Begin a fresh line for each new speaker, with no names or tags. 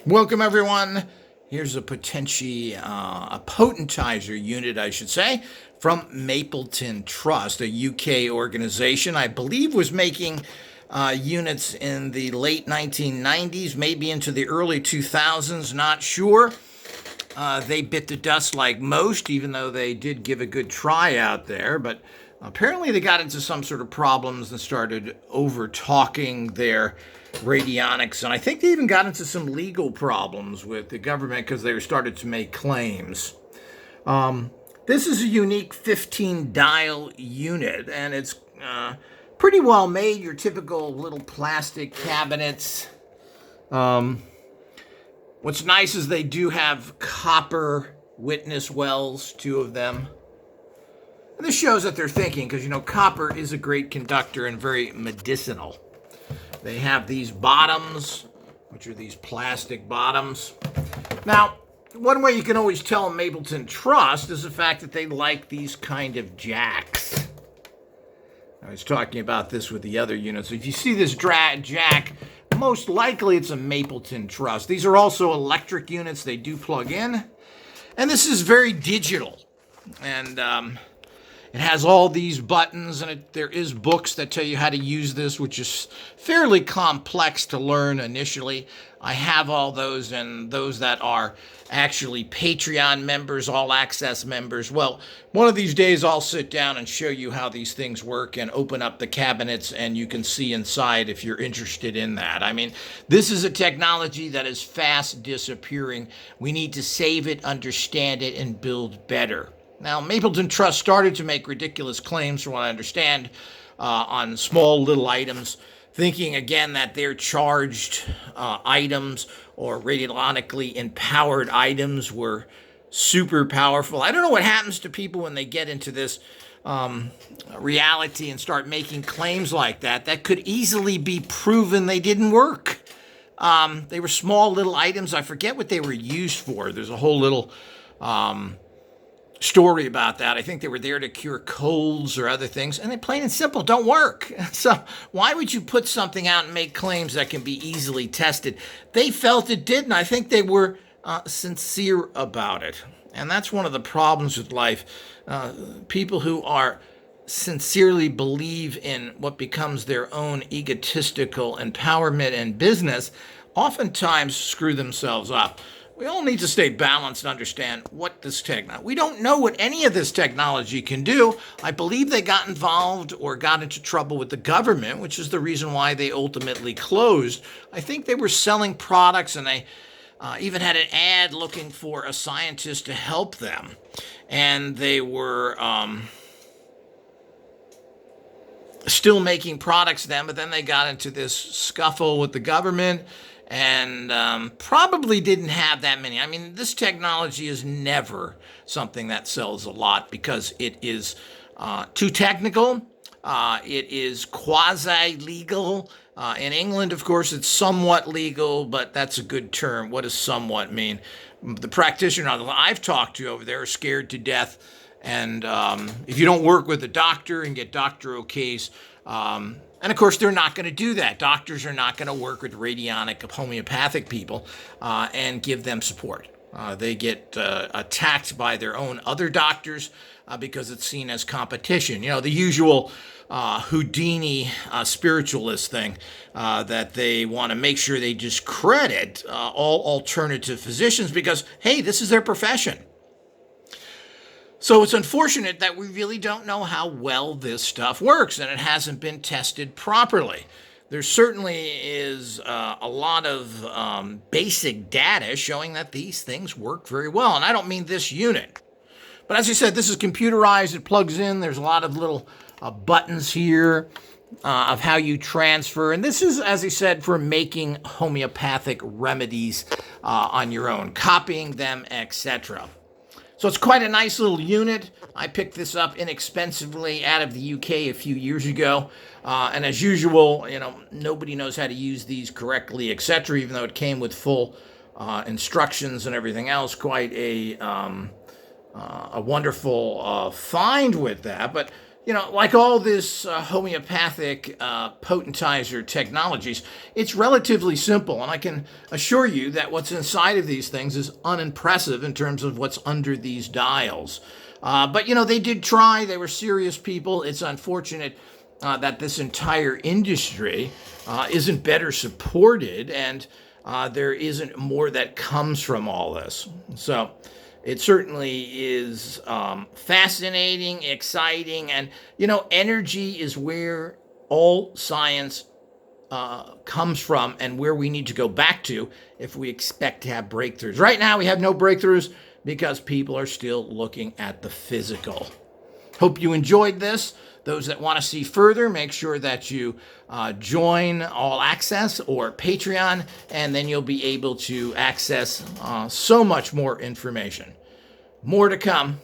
Welcome, everyone. Here's a a potentizer unit, I should say, from Mapleton Trust, a UK organization I believe was making units in the late 1990s, maybe into the early 2000s, not sure. They bit the dust like most, even though they did give a good try out there, but apparently they got into some sort of problems and started over talking their radionics, and I think they even got into some legal problems with the government because they started to make claims. This is a unique 15 dial unit, and it's pretty well made. Your typical little plastic cabinets. What's nice is they do have copper witness wells, two of them. And this shows that they're thinking, because copper is a great conductor and very medicinal. They have these bottoms, which are these plastic bottoms. Now, one way you can always tell Mapleton Trust is the fact that they like these kind of jacks. I was talking about this with the other units. If you see this jack, most likely it's a Mapleton Trust. These are also electric units. They do plug in. And this is very digital. And it has all these buttons, and there is books that tell you how to use this, which is fairly complex to learn initially. I have all those, and those that are actually Patreon members, all access members. Well, one of these days I'll sit down and show you how these things work and open up the cabinets, and you can see inside if you're interested in that. I mean, this is a technology that is fast disappearing. We need to save it, understand it, and build better. Now, Mapleton Trust started to make ridiculous claims, from what I understand, on small little items, thinking again that their charged items or radionically empowered items were super powerful. I don't know what happens to people when they get into this reality and start making claims like that. That could easily be proven they didn't work. They were small little items. I forget what they were used for. There's a whole little story about that. I think they were there to cure colds or other things, and they plain and simple don't work. So why would you put something out and make claims that can be easily tested? They felt it did, and I think they were sincere about it. And that's one of the problems with life. People who are sincerely believe in what becomes their own egotistical empowerment and business oftentimes screw themselves up. We all need to stay balanced and understand what this technology. We don't know what any of this technology can do. I believe they got involved or got into trouble with the government, which is the reason why they ultimately closed. I think they were selling products, and they even had an ad looking for a scientist to help them. And they were still making products then, but then they got into this scuffle with the government, and probably didn't have that many. I mean, this technology is never something that sells a lot because it is too technical. It is quasi-legal. In England, of course, it's somewhat legal, but that's a good term. What does somewhat mean? The practitioners I've talked to over there are scared to death. And if you don't work with a doctor and get doctor okays, and of course, they're not going to do that. Doctors are not going to work with radionic homeopathic people and give them support. They get attacked by their own other doctors because it's seen as competition. The usual Houdini spiritualist thing that they want to make sure they discredit all alternative physicians because, hey, this is their profession. So it's unfortunate that we really don't know how well this stuff works, and it hasn't been tested properly. There certainly is a lot of basic data showing that these things work very well. And I don't mean this unit. But as I said, this is computerized. It plugs in. There's a lot of little buttons here of how you transfer. And this is, as I said, for making homeopathic remedies on your own, copying them, etc. So it's quite a nice little unit. I picked this up inexpensively out of the UK a few years ago. And as usual, nobody knows how to use these correctly, etc., even though it came with full instructions and everything else. Quite a wonderful find with that. But, like all this homeopathic potentizer technologies, it's relatively simple. And I can assure you that what's inside of these things is unimpressive in terms of what's under these dials. But, they did try. They were serious people. It's unfortunate that this entire industry isn't better supported, and there isn't more that comes from all this. So it certainly is fascinating, exciting, and, energy is where all science comes from and where we need to go back to if we expect to have breakthroughs. Right now, we have no breakthroughs because people are still looking at the physical. Hope you enjoyed this. Those that want to see further, make sure that you join All Access or Patreon, and then you'll be able to access so much more information. More to come.